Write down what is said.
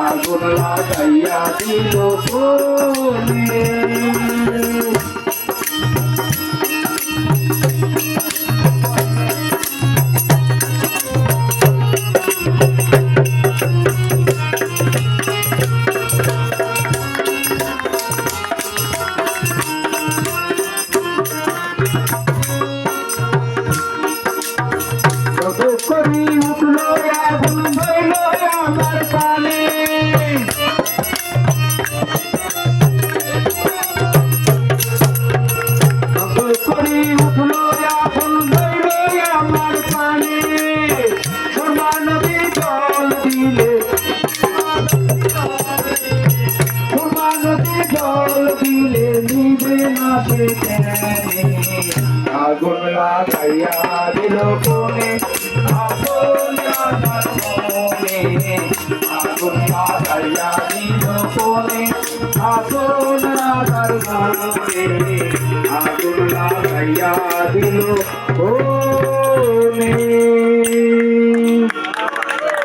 আগুন লাগাইয়া দিল কোনে করি উঠলো আগুন ধইল আমার পানে করি উঠলো আগুন ধইল আমার পানে সোনা নদী জল দিলে সোনা নদী জল দিলে নিবে না আগুন লাগাইয়া দিল কোনে আগুন লাগাইয়া দিল কোনে আগুন লাগাইয়া দিল কোনে